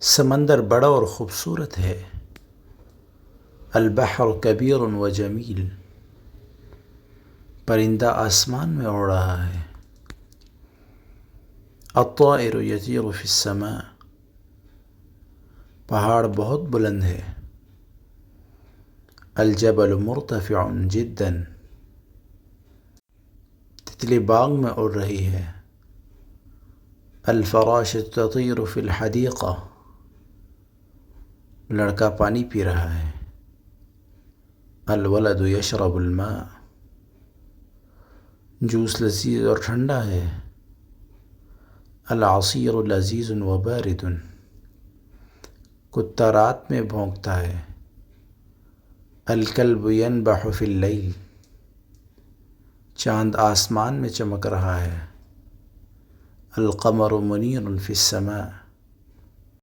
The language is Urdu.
سمندر بڑا اور خوبصورت ہے، البحر کبیر و جمیل، پرندہ آسمان میں اڑ رہا ہے، الطائر یطیر فی السماء، پہاڑ بہت بلند ہے، الجبل مرتفع جدا، تتلی باغ میں اڑ رہی ہے، الفراشة تطیر فی الحدیقہ، لڑکا پانی پی رہا ہے، الولد یشرب الماء، جوس لذیذ اور ٹھنڈا ہے، العصیر لذیذ و بارد، کتا رات میں بھونکتا ہے، الکلب ینبح فی اللیل، چاند آسمان میں چمک رہا ہے، القمر منیر فی السماء،